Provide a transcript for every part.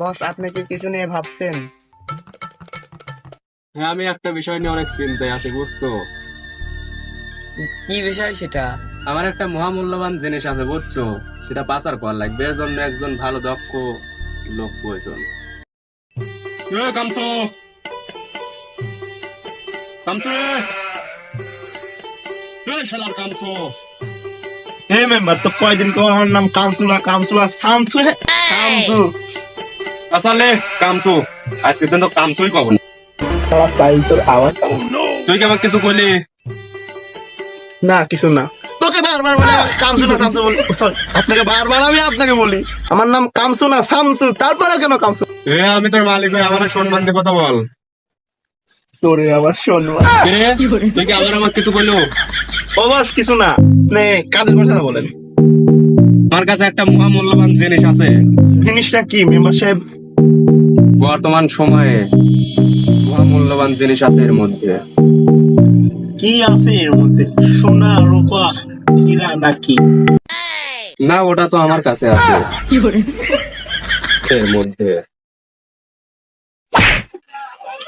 বস, আপনি কি কিছু নিয়ে ভাবছেন? হ্যাঁ, আমি একটা বিষয় নিয়ে অনেক চিন্তায় আছি, বুঝছো? কি বিষয় সেটা? আমার একটা মহামূল্যবান জিনিস আছে, বুঝছো? সেটা পাচার করা লাগবে, এর জন্য একজন ভালো দক্ষ লোক প্রয়োজন। কামছো কামছো শালার কামছো। হে মেম্বার, তো কয়দিন পর আমার নাম কামসুলা কামসুলা সামসু কামসু আসলে কামছো, আজকে দিন তো কামছোই কব না। সারা সাইল তোর আওয়াজ। তুই কি আমার কিছু কইলি? না, কিছু না। তোকে বারবার বলে আমাকে কামসু না সামসু বলি। সরি, আপনাকে বারবার আমি আপনাকে বলি আমার নাম কামসু না সামসু, তারপরে কেন কামসু? আমি তোর মালিক হয়ে আমার সম্মান দিয়ে কথা বল। সরি, আমার শোনবা। কিরে, তুই কি আমার কিছু কইলো? ও বাস, কিছু না, নে কাজের কথা বলেন। আমার কাছে একটা মহামূল্যবান জিনিস আছে। জিনিসটা কি মেম্বার সাহেব? বর্তমান সময়ে মহামূল্যবান জিনিস আছে এর মধ্যে। কি আছে এর মধ্যে? সোনা, রূপা, হীরা নাকি? না, ওটা তো আমার কাছে আছে এর মধ্যে।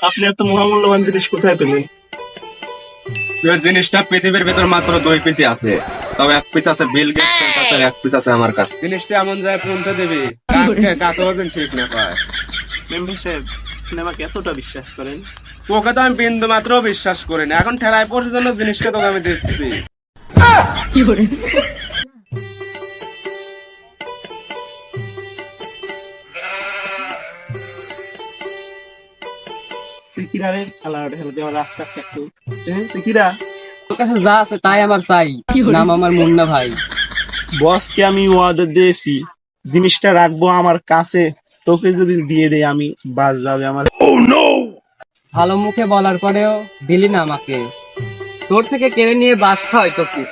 আপনি এত মহামূল্যবান জিনিস কোথায় পেলেন? ওই জিনিসটা পৃথিবীর ভেতর মাত্র 2 পিসই আছে, তবে 1 পিস আছে বিল গেটসের কাছে আর 1 পিস আছে আমার কাছে। জিনিসটা এমন যায় পৌঁছে দেবে কাকে ওজন ঠিক না পায়। মেম্বার সাহেব, আপনি আমাকে এতটা বিশ্বাস করেন? ওকে তো আমি বিন্দু মাত্র বিশ্বাস করি না, এখন ঠেলায় পড়ার জন্য জিনিসটা তোকে আমি দিচ্ছি। কিরা রে খেলাটা খেলতে আমার রাস্তা একটু কিরা। তোর কাছে যা আছে তাই আমার চাই। নাম আমার মুন্না ভাই। বসকে আমি ওয়াদা দিয়েছি জিনিসটা রাখবো আমার কাছে, তোকে যদি দিয়ে দেই আমি বাস যাবে আমার। ভালো মুখে বলার পরেও দিলি না আমাকে। তোর থেকে কেড়ে নিয়ে বাস খাওয়াই তোকে।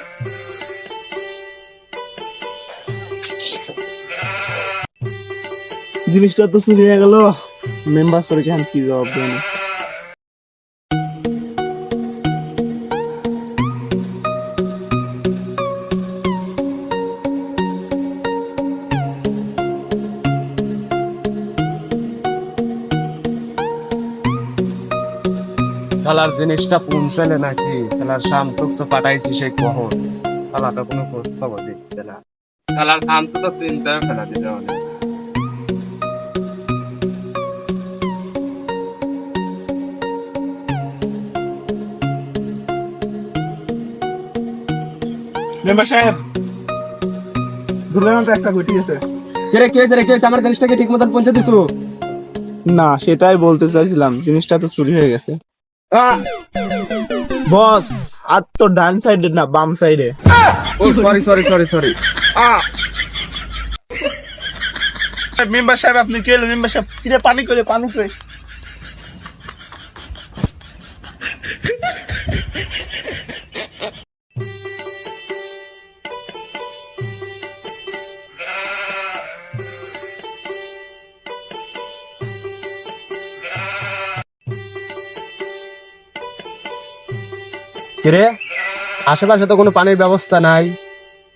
জিনিসটা তো চুরি হয়ে গেল, মেম্বার সরকে আমি কি জবাব দেব? খেলার জিনিসটা পৌঁছালে নাকি? খেলার শামসুক তো পাঠাইছি সেই কখন, খেলাটা কোনো খবর দিচ্ছে না। খেলার শামসু তো চিন্তায় ফেলা দিতে অনেক। মেম্বার সাহেব, দুর্গান্ত একটা ঘটি আছে। কি হয়েছে আমার জিনিসটাকে ঠিক মতন পৌঁছে দিছো? না, সেটাই বলতে চাইছিলাম, জিনিসটা তো চুরি হয়ে গেছে। বস, আর তো ডান সাইডে না বাম সাইডে। ও সরি। মেম্বার সাহেব, আপনি কি হলো? মেম্বার সাহেব, কিরে পানি করে কিরে, আশেপাশে তো কোনো পানির ব্যবস্থা নাই,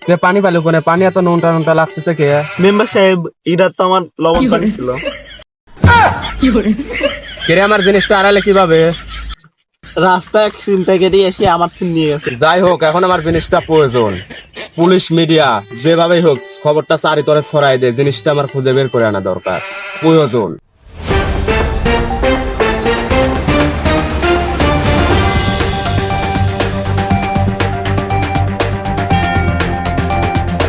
কে পানি পাইলো কোনে? পানি এত নুনটা লাগতেছে কে? মেম্বার সাহেব, এটা তো আমার লবণ পানি ছিল। কিরে, আমার জিনিসটা আড়ালে কিভাবে? রাস্তায় চিন্তা কেটে এসে আমার থেকে নিয়ে গেছে। যাই হোক, এখন আমার জিনিসটা প্রয়োজন। পুলিশ মিডিয়া যেভাবেই হোক খবরটা চারিতরে ছড়াই দে, জিনিসটা আমার খুঁজে বের করে আনা দরকার, প্রয়োজন।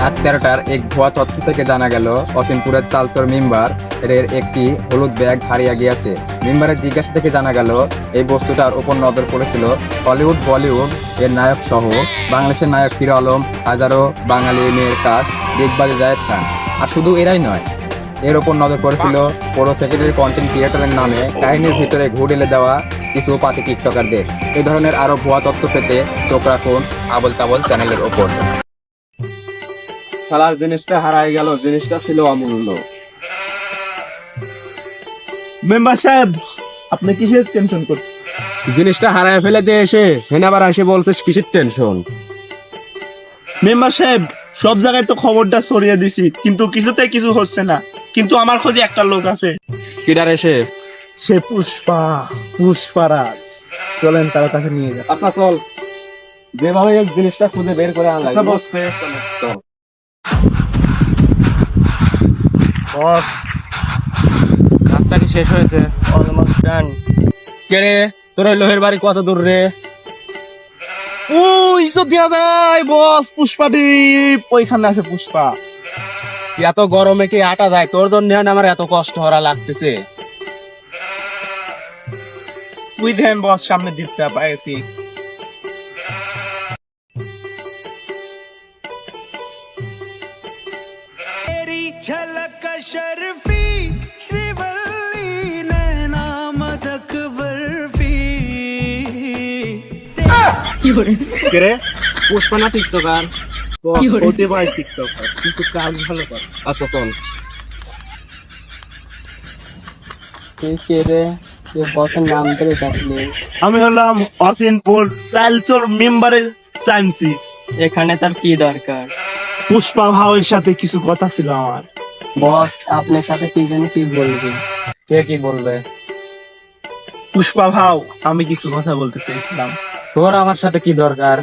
রাত 13টার এক ভুয়া তথ্য থেকে জানা গেল অসিমপুরের চালচর মেম্বার এর একটি হলুদ ব্যাগ হারিয়ে গিয়েছে। মেম্বারের জিজ্ঞাসা থেকে জানা গেল এই বস্তুটার উপর নজর পড়েছিল হলিউড বলিউড এর নায়ক সহ বাংলাদেশের নায়ক হিরো আলম, হাজারো বাঙালি মেয়ের কাজ ডিগবাজি জায়েদ খান। আর শুধু এরাই নয়, এর ওপর নজর পড়েছিল পৌর সেক্রেটারি কন্টেন্ট ক্রিয়েটরের নামে কাহিনীর ভিতরে ঘুরেলে দেওয়া কিছু পাতি টিকটকারদের। এই ধরনের আরো ভুয়া তথ্য পেতে চোখ রাখুন আবল তাবল চ্যানেলের ওপর। খেলার জিনিসটা হারাই গেল, জিনিসটা ছিল অমূল্য। মেম্বার সাহেব, আপনি কিসের টেনশন করছেন? জিনিসটা হারায় ফেলে দিয়ে এসে হেনা আবার এসে বলছিস কিসের টেনশন? মেম্বার সাহেব, সব জায়গায় তো খবরটা ছড়িয়ে দিছি, কিন্তু কিছুতে কিছু হচ্ছে না। কিন্তু আমার খোঁজে একটা লোক আছে। কিডার এসে সে পুষ্পারাজ। চলেন তার কাছে নিয়ে যান। আচ্ছা চল, যেভাবে এই জিনিসটা খুঁজে বের করে আনলাম। আচ্ছা, বস। চল। বস, কাজটা কি শেষ হয়েছে? Almost done. কে রে, তোর ওই লোহের বাড়ি কত দূর রে? ওই তো দেয়া যায় বস, পুষ্পা দ্বীপ ওইখানে আছে পুষ্পা। এত গরমে কি আটা যায়? তোর জন্য আমার এত কষ্ট করা লাগতেছে। তুই দেন বস, সামনে দ্বীপটা পাইছি। तेरी झलक शर्फी श्रीवल्ली नैना मदक बर्फी কে রে? পুষ্পা না টিকটকার? বস হতে পারে টিকটকার, কিন্তু কাজ ভালো করে। আচ্ছা চল। কে রে? বসের নাম ধরে ডাকলে। আমি হলাম অসিনপুর চালচর মেম্বারের চাইমসি। এখানে তার কি দরকার? পুষ্পা ভাইয়ের সাথে কিছু কথা ছিল আমার। বস আপনার সাথে কি জানি কি বলবে? কে কি বলবে? পুষ্পা ভাও, আমি কিছু কথা বলতে চাইছিলাম। তোর আমার সাথে কি দরকার?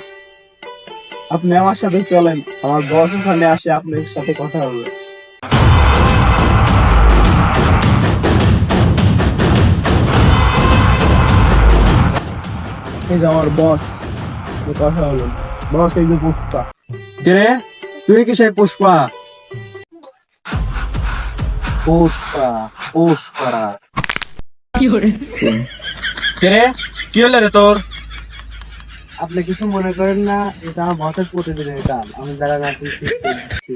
আপনি আমার সাথে চলেন, আমার বস ওখানে আসে, আপনার সাথে কথা হবে। এই যে আমার বস, কথা হলো। বস এই যে পুষ্পা। কে রে, তুই কি সেই পুষ্পা? পুষ্পারাজ। কে রে, কি হলো রে তোর? আপনি কিছু মনে করেন না, এটা আমার বসের প্রতিদিনের কাজ। আমি যারা নাকি দিচ্ছি।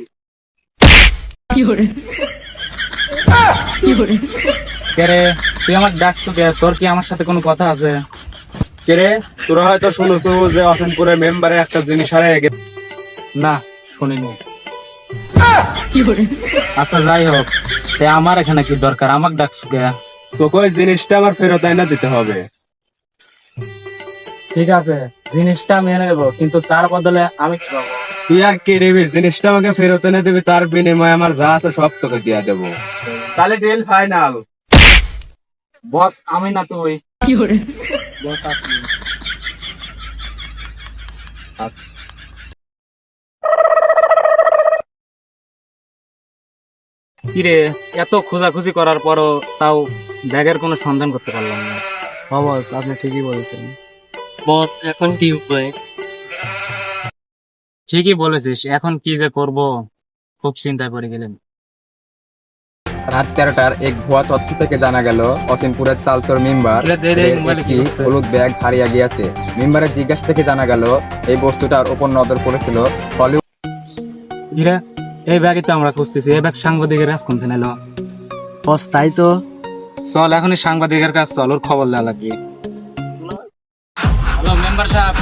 কে রে, তুই আমার ডাকছো কে? তোর কি আমার সাথে কোনো কথা আছে? কে রে, তোরা হয়তো শুনেছো যে অসিনপুরের মেম্বারে একটা জিনিস হারিয়ে গেছে। না, শুনিনি। আচ্ছা যাই হোক, তে আমার এখানে কি দরকার? আমাকে ডাকছো কে? তোকে ওই জিনিসটা আমার ফেরত এনে দিতে হবে। ঠিক আছে, জিনিসটা আমি এনে দেবো, কিন্তু তার বদলে আমি কি পাবো? তুই আর কে রেবি, জিনিসটা আমাকে ফেরত এনে দিবি, তার বিনিময়ে আমার যা আছে সব তোকে দিয়ে দেবো। তাহলে ডিল ফাইনাল। বস আমি না তুই? বস আপনি। কিরে, এত খোঁজাখুঁজি করার পরও তাও ব্যাগের কোনো সন্ধান করতে পারলাম না। বস আপনি ঠিকই বলেছেন। বস এখন কি উপায়? ঠিকই বলেছিস, এখন কি যে করব, খুব চিন্তায় পড়ে গেলেন। রাত 13টার এক ভুয়া তথ্য থেকে জানা গেল অসিনপুরের চালচর মেম্বার একটি হলুদ ব্যাগ হারিয়ে গিয়েছে। মেম্বারের জিজ্ঞাসা থেকে জানা গেল এই বস্তুটার উপর নজর পড়েছিল হলিউড। কিরে, এই ব্যাগই তো আমরা খুঁজতেছি। এই ব্যাগ সাংবাদিকের কাছ কোনখানে এলো? বস তাই তো। চল এখনই সাংবাদিকের কাছে চল, ওর খবর দেওয়া লাগবে। হ্যালো মেম্বার সাহেব,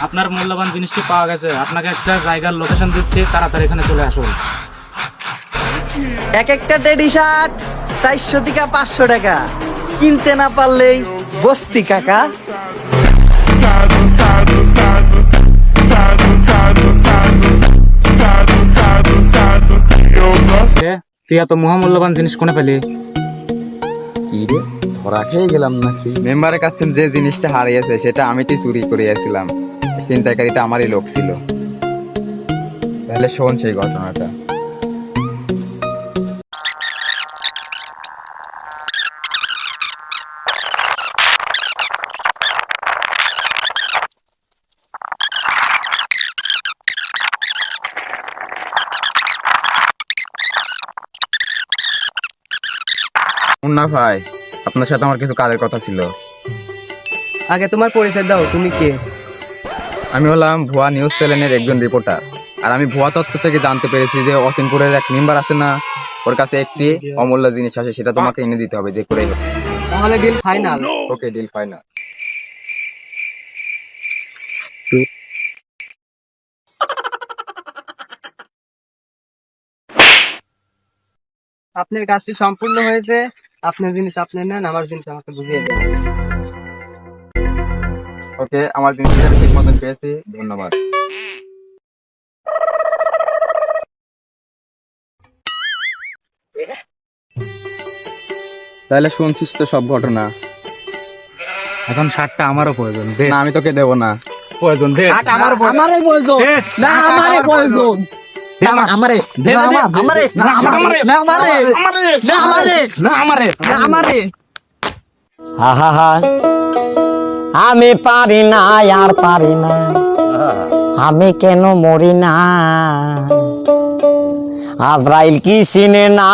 আপনার মূল্যবান জিনিসটি পাওয়া গেছে। আপনাকে একটা জায়গার লোকেশন দিচ্ছি, তাড়াতাড়ি এখানে চলে আসুন। এক একটা টেডি শার্ট 400 থেকে 500 টাকা, কিনতে না পারলেই বস্তি কাকা। তুই এত মহামূল্যবান জিনিস কোনে পেলি? কি রে, ধরা খেয়ে গেলাম নাকি? মেম্বারের কাছ থেকে যে জিনিসটা হারিয়েছে সেটা আমি তো চুরি করিয়েছিলাম। ছিনতাইকারীটা আমারই লোক ছিল। তাহলে শোন সেই ঘটনাটা। মুন্না ভাই, আপনার সাথে আমার কিছু কাজের কথা ছিল। আগে তোমার পরিচয় দাও, তুমি কে? আমি হলাম ভুয়া নিউজ চ্যানেলের একজন রিপোর্টার। আর আমি ভুয়া তথ্য থেকে জানতে পেরেছি যে অসিনপুরের এক মেম্বার আছে না, ওর কাছে একটি অমূল্য জিনিস আছে, সেটা তোমাকে এনে দিতে হবে যে করে। তাহলে ডিল ফাইনাল। ওকে, ডিল ফাইনাল। আপনার কাজটি সম্পূর্ণ হয়েছে। আপনার জিনিস আপনি নেন, আমার জিনিস আমাকে বুঝিয়ে দেন। ওকে, আমার জিনিসটা আমি ঠিক মতন পেয়েছি, ধন্যবাদ। তাহলে শুনছিস তো সব ঘটনা। এখন শার্টটা আমারও প্রয়োজন দে। না আমি তোকে দেবো না। প্রয়োজন দে। আমারে বলছো না, আমারে বলছো না, আমারে দে, দে, দে, আমারে না, আমারে না, আমারে না, আমারে না আমারে না, আমারে আহা আমি পারি না আর পারি না, আমি কেন মরি না, আজরাইল কি চিনে না।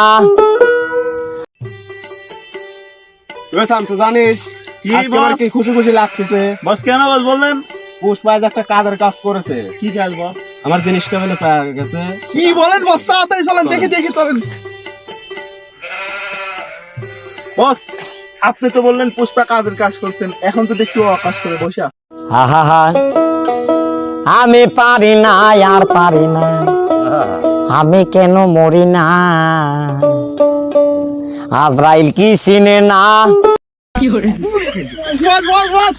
শামসু জানিস কি আজকে আমার বস? কি খুশি খুশি লাগতেছে। বস কেন বস বললেন? পুষ্পা আজ একটা কাজের কাজ করেছে। কি কাজ বস? আমার জিনিসটা বলে পাওয়া গেছে। কি বলেন বস? তাড়াতাড়ি চলেন, দেখি দেখি চলেন। বস আপনি তো বললেন পুষ্পা কাজের কাজ করছেন, এখন তো দেখছি ও আকাশ করে বসে আছে। আহা আমি পারি না আর পারি না, আমি কেন মরি না, আজরাইল কি চিনে না। বস বস বস